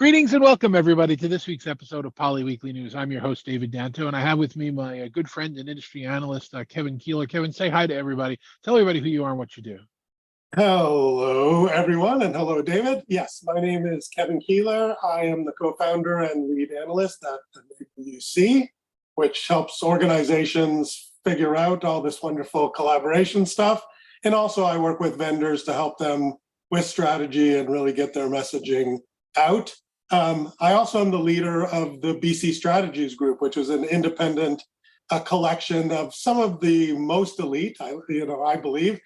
Greetings and welcome, everybody, to this week's episode of Poly Weekly News. I'm your host, David Danto, and I have with me my good friend and industry analyst, Kevin Kieller. Kevin, say hi to everybody. Tell everybody who you are and what you do. Hello, everyone, and hello, David. Yes, my name is Kevin Kieller. I am the co-founder and lead analyst at EnableUC, which helps organizations figure out all this wonderful collaboration stuff. And also I work with vendors to help them with strategy and really get their messaging out. I also am the leader of the BC Strategies Group, which is an independent collection of some of the most elite, I believe,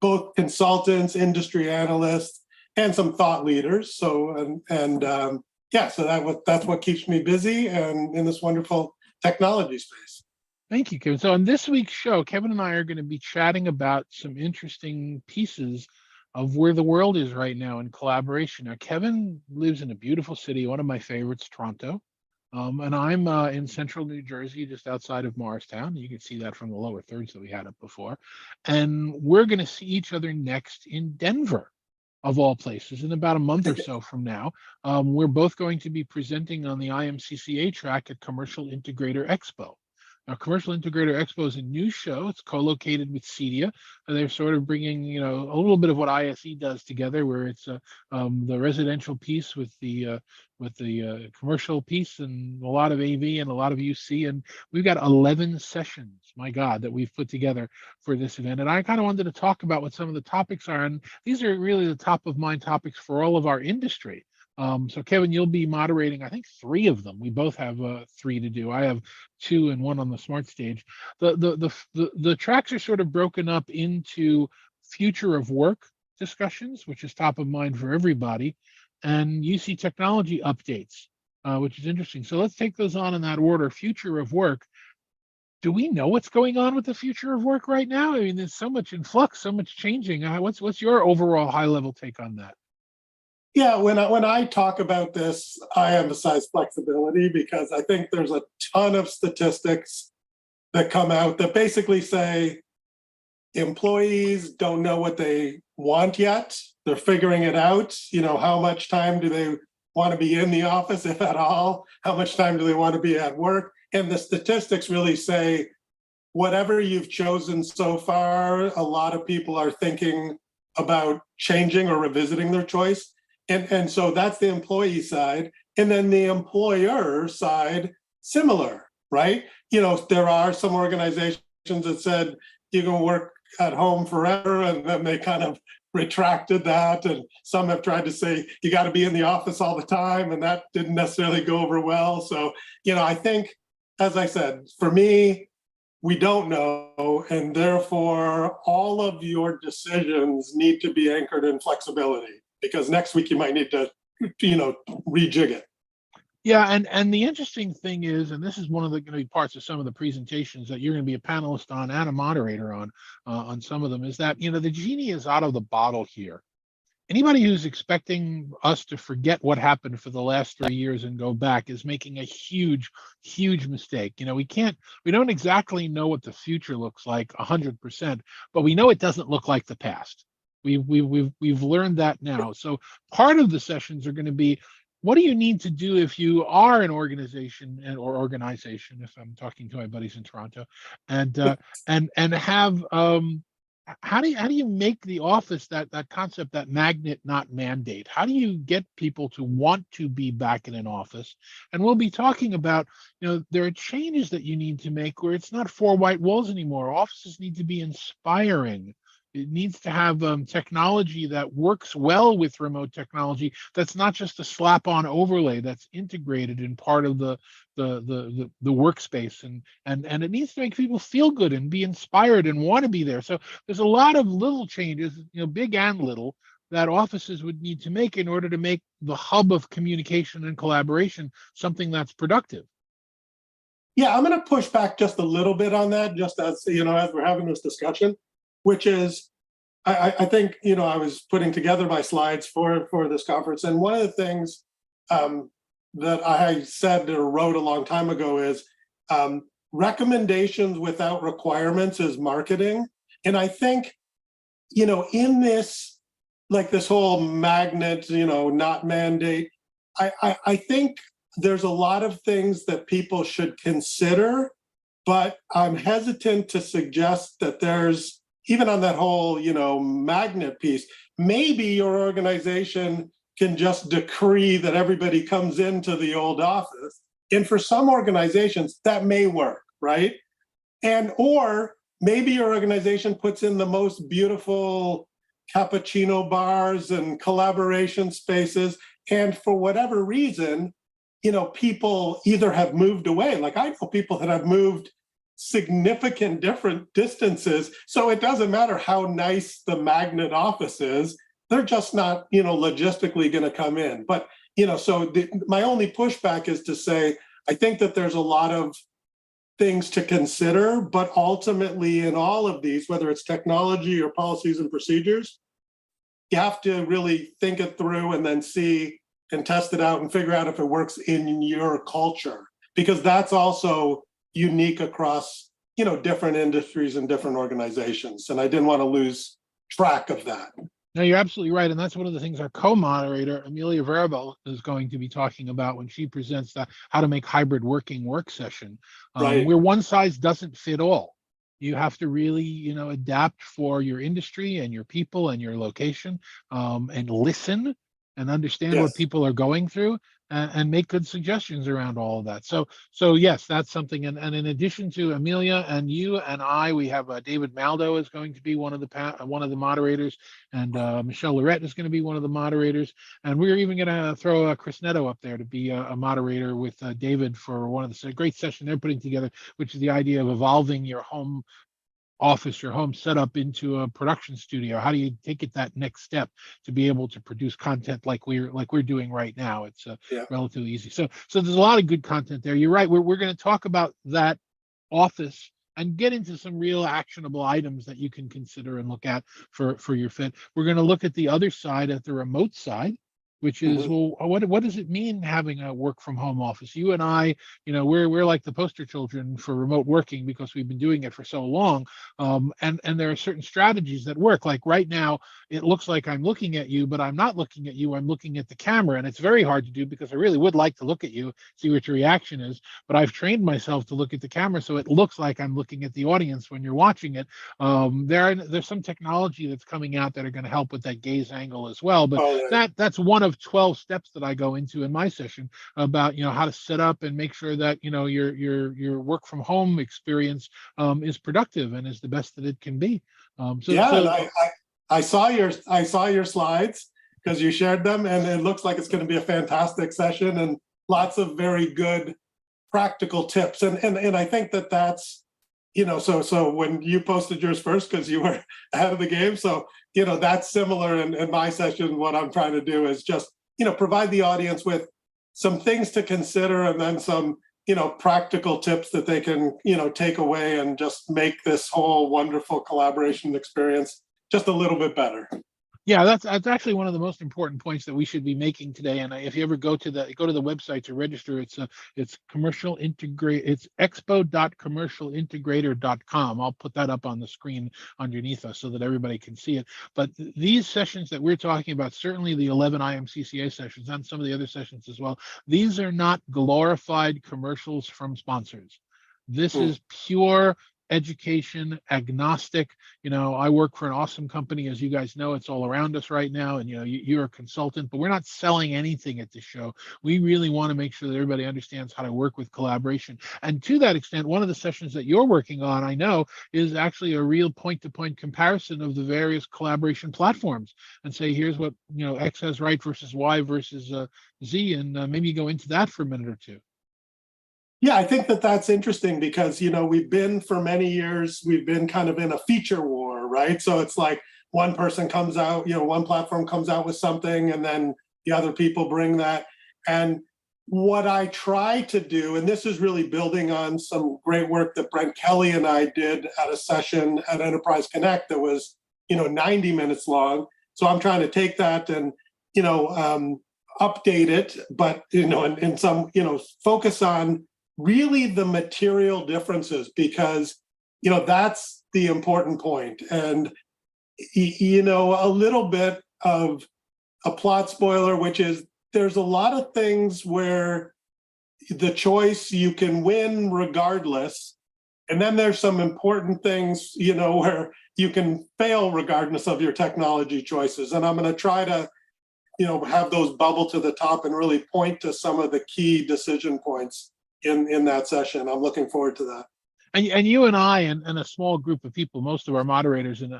both consultants, industry analysts, and some thought leaders. So that's what keeps me busy and in this wonderful technology space. Thank you, Kevin. So on this week's show, Kevin and I are going to be chatting about some interesting pieces of where the world is right now in collaboration. Now, Kevin lives in a beautiful city, one of my favorites, Toronto. And I'm in central New Jersey, just outside of Morristown. You can see that from the lower thirds that we had up before. And we're going to see each other next in Denver, of all places, in about a month or so from now. We're both going to be presenting on the IMCCA track at Commercial Integrator Expo. Now, Commercial Integrator Expo is a new show. It's co-located with CEDIA. And they're sort of bringing, a little bit of what ISE does together, where it's the residential piece with the commercial piece and a lot of AV and a lot of UC. And we've got 11 sessions, my God, that we've put together for this event. And I kind of wanted to talk about what some of the topics are. And these are really the top of mind topics for all of our industry. So Kevin, you'll be moderating, I think, 3 of them. We both have 3 to do. I have 2 and 1 on the smart stage. The tracks are sort of broken up into future of work discussions, which is top of mind for everybody, and UC technology updates, which is interesting. So let's take those on in that order. Future of work. Do we know what's going on with the future of work right now? I mean, there's so much in flux, so much changing. What's your overall high-level take on that? Yeah, when I talk about this, I emphasize flexibility because I think there's a ton of statistics that come out that basically say employees don't know what they want yet. They're figuring it out. How much time do they want to be in the office, if at all? How much time do they want to be at work? And the statistics really say whatever you've chosen so far, a lot of people are thinking about changing or revisiting their choice. And so that's the employee side. And then the employer side, similar, right? There are some organizations that said you can work at home forever, and then they kind of retracted that. And some have tried to say you got to be in the office all the time, and that didn't necessarily go over well. So, I think, as I said, for me, we don't know, and therefore all of your decisions need to be anchored in flexibility. Because next week you might need to, rejig it. Yeah, and the interesting thing is, and this is one of the going to be parts of some of the presentations that you're going to be a panelist on and a moderator on some of them, is that the genie is out of the bottle here. Anybody who's expecting us to forget what happened for the last 3 years and go back is making a huge, huge mistake. We don't exactly know what the future looks like 100%, but we know it doesn't look like the past. We've learned that now. So part of the sessions are going to be, what do you need to do if you are an organization or organization, if I'm talking to my buddies in Toronto, and have how do you make the office that concept, that magnet, not mandate? How do you get people to want to be back in an office? And we'll be talking about, there are changes that you need to make where it's not 4 white walls anymore. Offices need to be inspiring. It needs to have technology that works well with remote technology. That's not just a slap-on overlay. That's integrated in part of the workspace, and it needs to make people feel good and be inspired and want to be there. So there's a lot of little changes, big and little, that offices would need to make in order to make the hub of communication and collaboration something that's productive. Yeah, I'm going to push back just a little bit on that, just as as we're having this discussion. Which is, I think, I was putting together my slides for this conference. And one of the things that I said or wrote a long time ago is recommendations without requirements is marketing. And I think, in this, like this whole magnet, not mandate, I think there's a lot of things that people should consider, but I'm hesitant to suggest that there's, even on that whole, magnet piece, maybe your organization can just decree that everybody comes into the old office. And for some organizations, that may work, right? Or maybe your organization puts in the most beautiful cappuccino bars and collaboration spaces. And for whatever reason, people either have moved away. Like I know people that have moved significant different distances. So it doesn't matter how nice the magnet office is, they're just not, logistically going to come in. But, my only pushback is to say, I think that there's a lot of things to consider, but ultimately in all of these, whether it's technology or policies and procedures, you have to really think it through and then see and test it out and figure out if it works in your culture, because that's also unique across, different industries and different organizations. And I didn't want to lose track of that. No, you're absolutely right. And that's one of the things our co-moderator, Amelia Verabel, is going to be talking about when she presents the How to Make Hybrid Working work session, Right. where one size doesn't fit all. You have to really, adapt for your industry and your people and your location, and listen and understand what Yes. people are going through, and make good suggestions around all of that. So yes, that's something. And in addition to Amelia and you and I, we have David Maldo is going to be one of the moderators, and Michelle Lorette is going to be one of the moderators, and we're even going to throw Chris Netto up there to be a moderator with David for one of the great session they're putting together, which is the idea of evolving your home office, your home setup into a production studio. How do you take it that next step to be able to produce content like we're doing right now? It's Yeah. relatively easy. So there's a lot of good content there. You're right. We're going to talk about that office and get into some real actionable items that you can consider and look at for your fit. We're going to look at the other side, at the remote side, which is, well, what does it mean having a work from home office? You and I, we're like the poster children for remote working because we've been doing it for so long. And there are certain strategies that work. Like right now, it looks like I'm looking at you, but I'm not looking at you. I'm looking at the camera, and it's very hard to do because I really would like to look at you, see what your reaction is. But I've trained myself to look at the camera, so it looks like I'm looking at the audience when you're watching it. There's some technology that's coming out that are going to help with that gaze angle as well. But that's one of 12 steps that I go into in my session about how to set up and make sure that your work from home experience is productive and is the best that it can be. I saw your slides because you shared them, and it looks like it's going to be a fantastic session and lots of very good practical tips. And I think that's so when you posted yours first because you were ahead of the game, so that's similar in my session. What I'm trying to do is just provide the audience with some things to consider, and then some practical tips that they can take away and just make this whole wonderful collaboration experience just a little bit better. Yeah, that's actually one of the most important points that we should be making today. And if you ever go to the website to register, it's Commercial Integrate. It's expo.commercialintegrator.com. I'll put that up on the screen underneath us so that everybody can see it. But these sessions that we're talking about, certainly the 11 IMCCA sessions and some of the other sessions as well, these are not glorified commercials from sponsors. This is pure education, agnostic. I work for an awesome company, as you guys know. It's all around us right now, and you're a consultant, but we're not selling anything at this show. We really want to make sure that everybody understands how to work with collaboration. And to that extent, one of the sessions that you're working on, I know, is actually a real point-to-point comparison of the various collaboration platforms, and say, here's what X has right versus Y versus Z, and maybe go into that for a minute or two. Yeah, I think that's interesting because, we've been for many years, we've been kind of in a feature war, right? So it's like one person comes out, one platform comes out with something, and then the other people bring that. And what I try to do, and this is really building on some great work that Brent Kelly and I did at a session at Enterprise Connect that was, 90 minutes long. So I'm trying to take that and, update it, but, and some, focus on really the material differences, because that's the important point. And a little bit of a plot spoiler, which is there's a lot of things where the choice, you can win regardless. And then there's some important things, where you can fail regardless of your technology choices. And I'm going to try to, have those bubble to the top and really point to some of the key decision points in that session. I'm looking forward to that. And you and I and a small group of people, most of our moderators and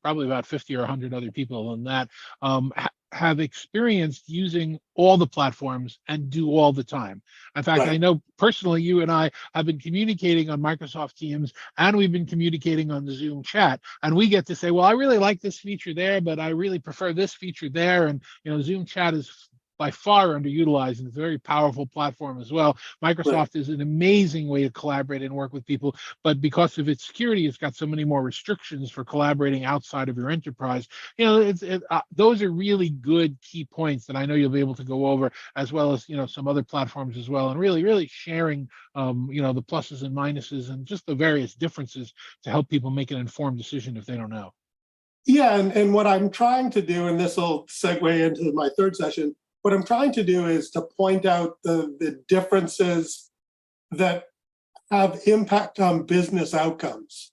probably about 50 or 100 other people in that have experienced using all the platforms and do all the time. In fact, Right. I know personally you and I have been communicating on Microsoft Teams, and we've been communicating on the Zoom chat, and we get to say, well, I really like this feature there, but I really prefer this feature there. And Zoom chat is by far underutilized, and it's a very powerful platform as well. Microsoft Right. is an amazing way to collaborate and work with people, but because of its security, it's got so many more restrictions for collaborating outside of your enterprise. Those are really good key points that I know you'll be able to go over, as well as some other platforms as well, and really sharing the pluses and minuses and just the various differences to help people make an informed decision if they don't know. Yeah, and what I'm trying to do, and this will segue into my third session, what I'm trying to do is to point out the differences that have impact on business outcomes,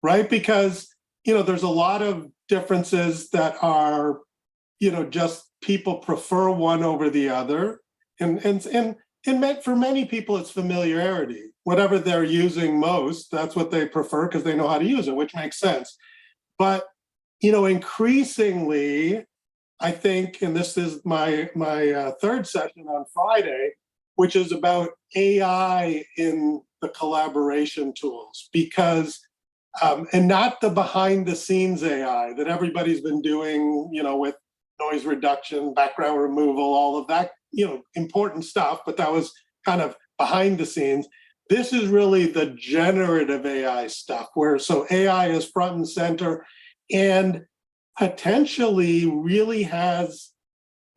right? Because, there's a lot of differences that are, just people prefer one over the other. And for many people, it's familiarity. Whatever they're using most, that's what they prefer because they know how to use it, which makes sense. But, increasingly, I think, and this is my third session on Friday, which is about AI in the collaboration tools, because and not the behind the scenes AI that everybody's been doing, with noise reduction, background removal, all of that, important stuff, but that was kind of behind the scenes. This is really the generative AI stuff, where so AI is front and center and potentially really has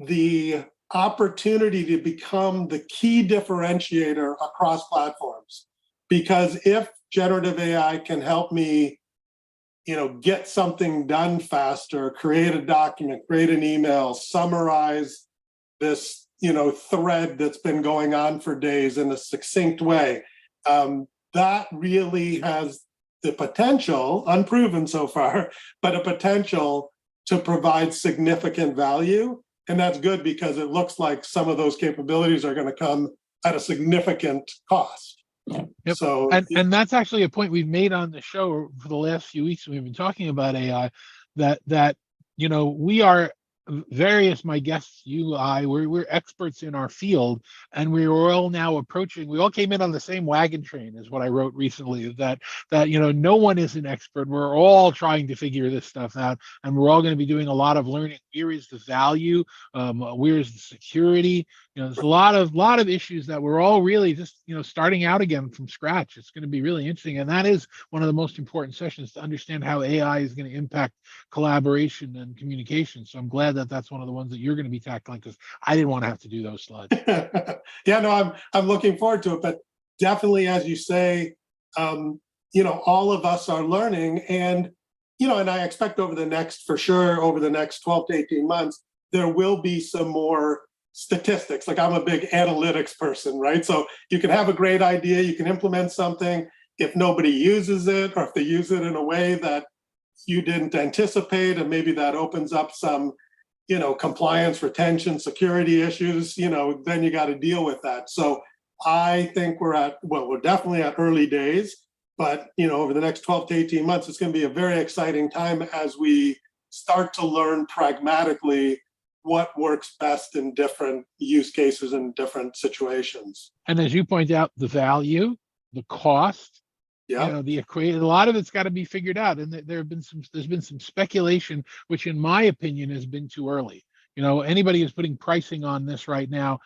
the opportunity to become the key differentiator across platforms. Because if generative AI can help me, get something done faster, create a document, create an email, summarize this, thread that's been going on for days in a succinct way, that really has the potential, unproven so far, but a potential to provide significant value. And that's good because it looks like some of those capabilities are going to come at a significant cost. Yep. So, and that's actually a point we've made on the show for the last few weeks. We've been talking about AI, that we are various, my guests, you, I, we're experts in our field, and we were all now approaching. We all came in on the same wagon train, is what I wrote recently. That no one is an expert. We're all trying to figure this stuff out, and we're all going to be doing a lot of learning. Where is the value? Where is the security? There's a lot of issues that we're all really just starting out again from scratch. It's going to be really interesting, and that is one of the most important sessions, to understand how AI is going to impact collaboration and communication. So I'm glad that that's one of the ones that you're going to be tackling, because I didn't want to have to do those slides. Yeah, no, I'm looking forward to it. But definitely, as you say, all of us are learning, and and I expect over the next 12 to 18 months, there will be some more statistics. Like, I'm a big analytics person, right? So you can have a great idea, you can implement something. If nobody uses it, or if they use it in a way that you didn't anticipate, and maybe that opens up some, compliance, retention, security issues, then you got to deal with that. So I think we're definitely at early days, but, over the next 12 to 18 months, it's going to be a very exciting time as we start to learn pragmatically what works best in different use cases and different situations. And as you point out, the value, the cost, Yeah. the equation, a lot of it's got to be figured out. And there's been some speculation, which in my opinion has been too early. Anybody who's putting pricing on this right now,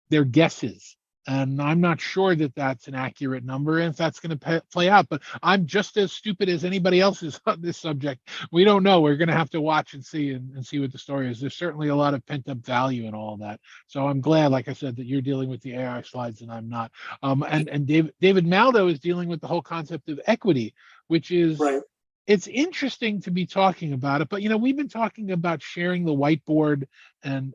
they're guesses. And I'm not sure that that's an accurate number, and if that's going to play out. But I'm just as stupid as anybody else is on this subject. We don't know. We're going to have to watch and see and see what the story is. There's certainly a lot of pent up value in all of that. So I'm glad, like I said, that you're dealing with the AI slides and I'm not. And David Maldo is dealing with the whole concept of equity, which is Right. it's interesting to be talking about it, but we've been talking about sharing the whiteboard and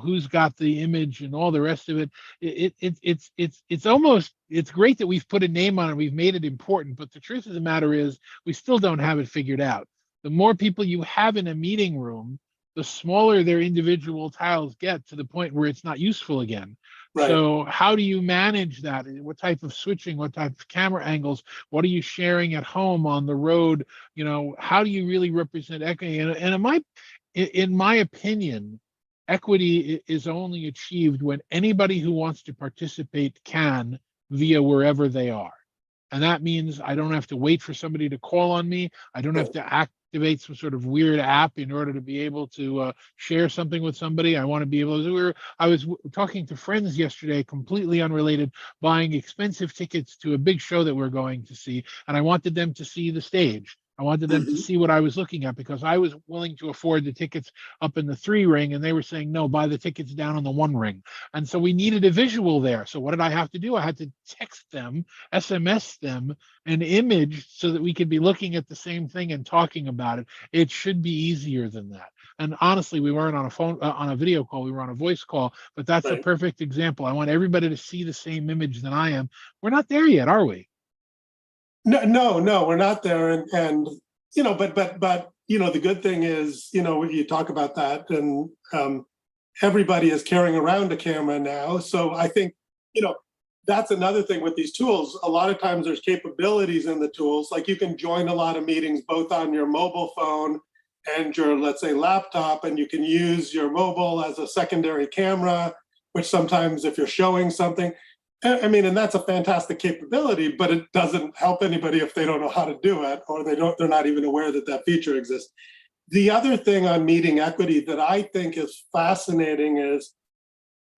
who's got the image and all the rest of it. It's almost, it's great that we've put a name on it, we've made it important, but the truth of the matter is we still don't have it figured out. The more people you have in a meeting room, the smaller their individual tiles get, to the point where it's not useful again. Right. So how do you manage that? What type of switching, what type of camera angles, what are you sharing at home, on the road? How do you really represent equity? And in my opinion, equity is only achieved when anybody who wants to participate can, via wherever they are. And that means I don't have to wait for somebody to call on me. I don't have to activate some sort of weird app in order to be able to share something with somebody. I want to be able to. I was talking to friends yesterday, completely unrelated, buying expensive tickets to a big show that we're going to see, and I wanted them to see the stage. I wanted them to see what I was looking at, because I was willing to afford the tickets up in the 3 ring, and they were saying, no, buy the tickets down in the 1 ring. And so we needed a visual there. So what did I have to do? I had to text them, SMS them an image, so that we could be looking at the same thing and talking about it. It should be easier than that. And honestly, we weren't on a phone, on a video call, we were on a voice call, but that's a perfect example. I want everybody to see the same image than I am. We're not there yet, are we? No, we're not there. And but the good thing is, you talk about that, and everybody is carrying around a camera now. So I think, that's another thing with these tools. A lot of times there's capabilities in the tools, like you can join a lot of meetings both on your mobile phone and your, let's say, laptop, and you can use your mobile as a secondary camera, which sometimes if you're showing something, and that's a fantastic capability, but it doesn't help anybody if they don't know how to do it, or they're not even aware that that feature exists. The other thing on meeting equity that I think is fascinating is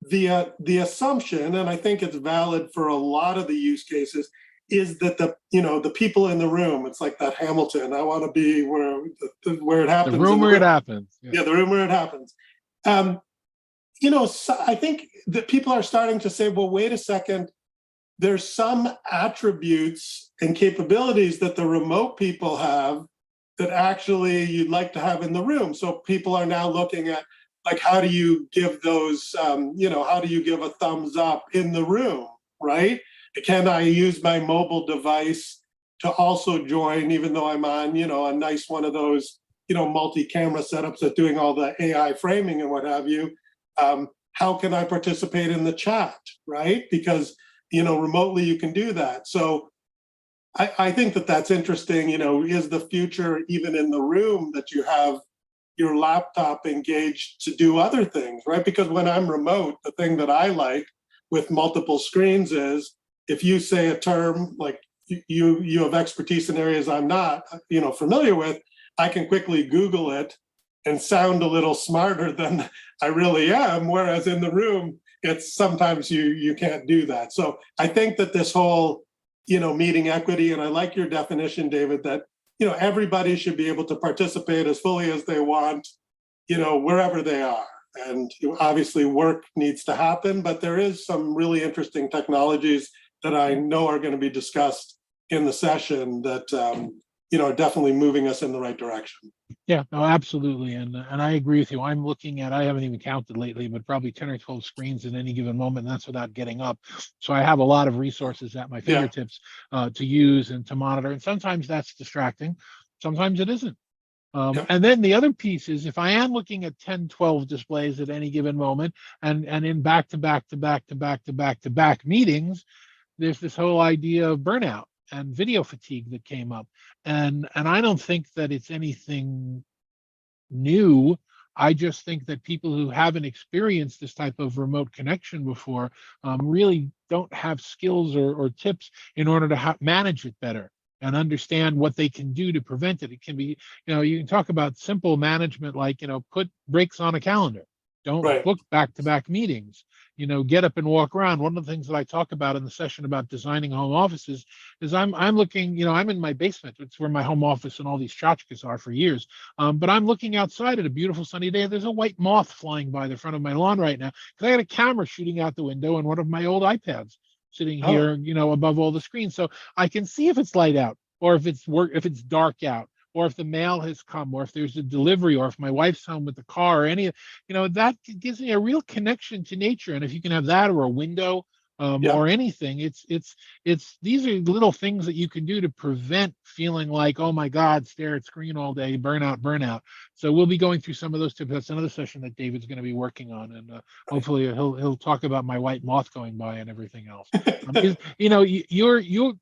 the assumption, and I think it's valid for a lot of the use cases, is that the people in the room, it's like that Hamilton, I want to be where it happens. The room where it happens. Yeah, the room where it happens. So I think that people are starting to say, well, wait a second, there's some attributes and capabilities that the remote people have that actually you'd like to have in the room. So people are now looking at, like, how do you give those, how do you give a thumbs up in the room, right? Can I use my mobile device to also join, even though I'm on, a nice one of those, multi-camera setups that doing all the AI framing and what have you? How can I participate in the chat, right? Because, remotely you can do that. So I think that that's interesting. Is the future even in the room that you have your laptop engaged to do other things, right? Because when I'm remote, the thing that I like with multiple screens is, if you say a term, like you have expertise in areas I'm not, familiar with, I can quickly Google it and sound a little smarter than I really am. Whereas in the room, it's sometimes you can't do that. So I think that this whole, meeting equity, and I like your definition, David, that, everybody should be able to participate as fully as they want, wherever they are. And obviously work needs to happen, but there is some really interesting technologies that I know are going to be discussed in the session that, are definitely moving us in the right direction. Yeah, no, absolutely. And I agree with you. I'm looking at, I haven't even counted lately, but probably 10 or 12 screens at any given moment. And that's without getting up. So I have a lot of resources at my fingertips to use and to monitor. And sometimes that's distracting. Sometimes it isn't. And then the other piece is, if I am looking at 10, 12 displays at any given moment, and in back to back to back to back to back to back meetings, there's this whole idea of burnout and video fatigue that came up. And I don't think that it's anything new. I just think that people who haven't experienced this type of remote connection before really don't have skills or tips in order to manage it better and understand what they can do to prevent it. It can be, you can talk about simple management, like, put breaks on a calendar. Don't book back-to-back meetings. Get up and walk around. One of the things that I talk about in the session about designing home offices is I'm looking, I'm in my basement. It's where my home office and all these tchotchkes are for years. But I'm looking outside at a beautiful sunny day. There's a white moth flying by the front of my lawn right now, because I got a camera shooting out the window and one of my old iPads sitting here, above all the screens. So I can see if it's light out. or if it's dark out, or if the mail has come, or if there's a delivery, or if my wife's home with the car, or any, that gives me a real connection to nature. And if you can have that, or a window, Yeah. or anything, it's these are little things that you can do to prevent feeling like, oh my God, stare at screen all day, burnout. So we'll be going through some of those tips. That's another session that David's going to be working on, and hopefully he'll talk about my white moth going by and everything else.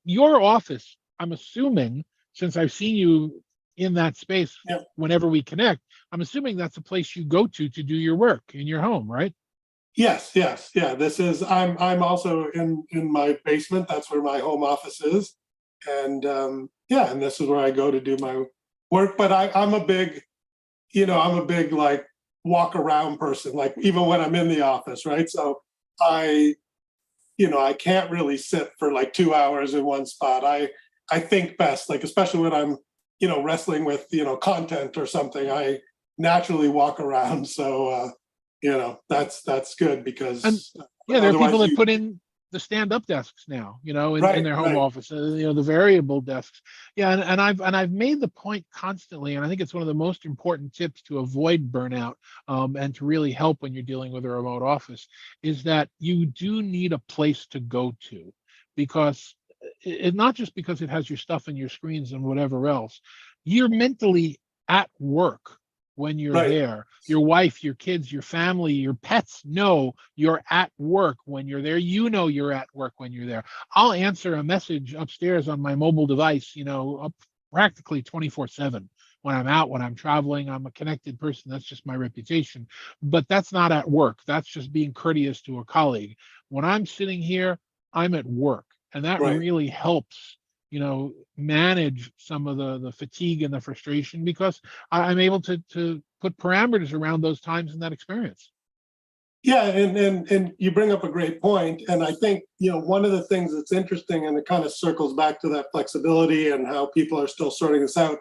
Your office, I'm assuming, since I've seen you in that space Yeah. whenever we connect, I'm assuming that's a place you go to do your work in your home, right? Yes, yeah. I'm also in my basement. That's where my home office is, and and this is where I go to do my work. But I'm a big, like walk around person. Like even when I'm in the office, right? So I, I can't really sit for like 2 hours in one spot. I think best, like especially when I'm, wrestling with content or something. I naturally walk around. So. That's good because And there are people otherwise that put in the stand-up desks now, in their home right. office, the variable desks. Yeah, and I've made the point constantly, and I think it's one of the most important tips to avoid burnout, and to really help when you're dealing with a remote office, is that you do need a place to go to, because not just because it has your stuff and your screens and whatever else, you're mentally at work when you're Right. there. Your wife, your kids, your family, your pets know you're at work when you're there. You're at work when you're there. I'll answer a message upstairs on my mobile device, up practically 24/7. When I'm out, when I'm traveling, I'm a connected person. That's just my reputation. But that's not at work. That's just being courteous to a colleague. When I'm sitting here, I'm at work. And that Right. really helps, manage some of the fatigue and the frustration, because I'm able to put parameters around those times and that experience. Yeah, and you bring up a great point. And I think, one of the things that's interesting, and it kind of circles back to that flexibility and how people are still sorting this out.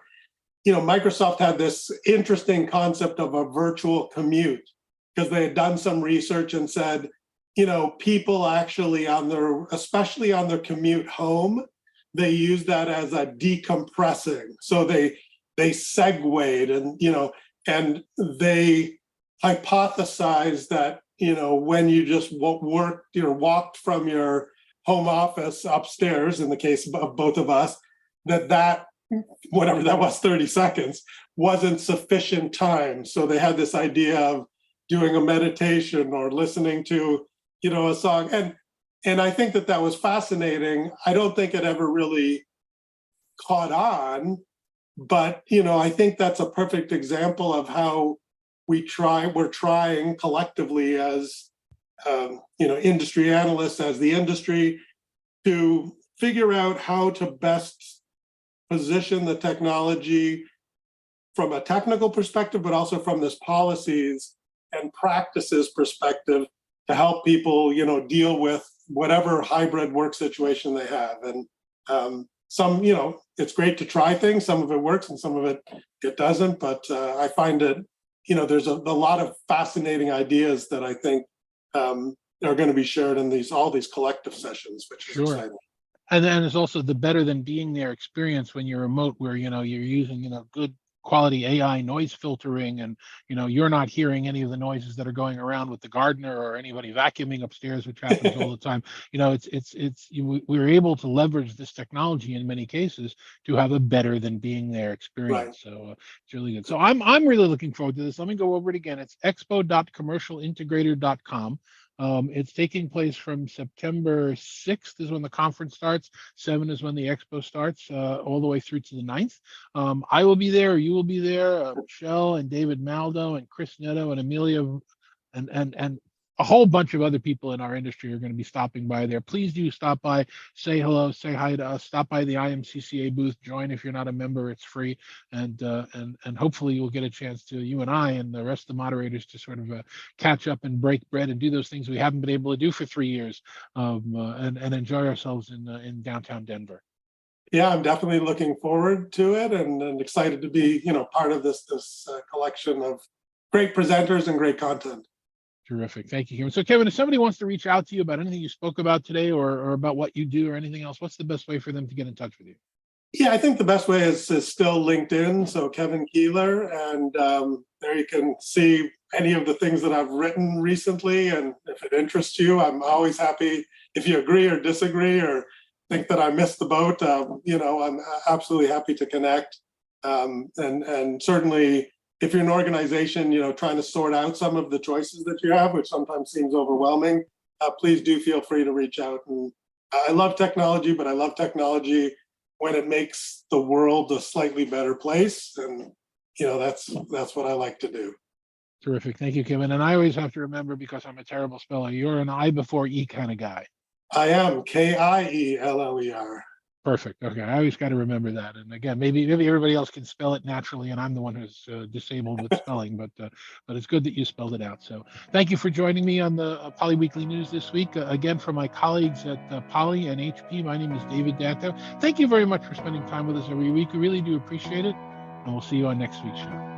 Microsoft had this interesting concept of a virtual commute because they had done some research and said, people actually especially on their commute home, they use that as a decompressing. So they segued and they hypothesized that, when you just walked from your home office upstairs, in the case of both of us, that whatever that was, 30 seconds, wasn't sufficient time. So they had this idea of doing a meditation or listening to, a song. And I think that was fascinating. I don't think it ever really caught on, but, I think that's a perfect example of how we're trying collectively as, industry analysts, as the industry, to figure out how to best position the technology from a technical perspective, but also from this policies and practices perspective to help people, deal with whatever hybrid work situation they have. And some, it's great to try things. Some of it works and some of it doesn't. But I find it, there's a lot of fascinating ideas that I think are going to be shared in all these collective sessions, which is Sure. exciting. And then it's also the better than being there experience when you're remote, where you're using good quality AI noise filtering, and you're not hearing any of the noises that are going around with the gardener or anybody vacuuming upstairs, which happens all the time. We're able to leverage this technology in many cases to have a better than being there experience. Right. So it's really good. So I'm really looking forward to this. Let me go over it again. It's expo.commercialintegrator.com. It's taking place from September 6th is when the conference starts. 7 is when the expo starts, all the way through to the 9th. I will be there. You will be there. Michelle and David Maldo and Chris Netto and Amelia and a whole bunch of other people in our industry are going to be stopping by there. Please do stop by, say hello, say hi to us, stop by the IMCCA booth, join if you're not a member, it's free. And hopefully you'll get a chance to, you and I and the rest of the moderators, to sort of catch up and break bread and do those things we haven't been able to do for 3 years, and enjoy ourselves in downtown Denver. Yeah, I'm definitely looking forward to it and excited to be, part of this collection of great presenters and great content. Terrific. Thank you, Kevin. So, Kevin, if somebody wants to reach out to you about anything you spoke about today, or about what you do or anything else, what's the best way for them to get in touch with you? Yeah, I think the best way is still LinkedIn. So Kevin Kieler, and there you can see any of the things that I've written recently. And if it interests you, I'm always happy if you agree or disagree or think that I missed the boat. I'm absolutely happy to connect. And certainly, if you're an organization, trying to sort out some of the choices that you have, which sometimes seems overwhelming, please do feel free to reach out. And I love technology, but I love technology when it makes the world a slightly better place. And, that's what I like to do. Terrific. Thank you, Kevin. And I always have to remember, because I'm a terrible speller, you're an I before E kind of guy. I am Kieller. Perfect. Okay. I always got to remember that. And again, maybe everybody else can spell it naturally, and I'm the one who's disabled with spelling. But it's good that you spelled it out. So thank you for joining me on the Poly Weekly News this week. Again, for my colleagues at Poly and HP, my name is David Danto. Thank you very much for spending time with us every week. We really do appreciate it, and we'll see you on next week's show.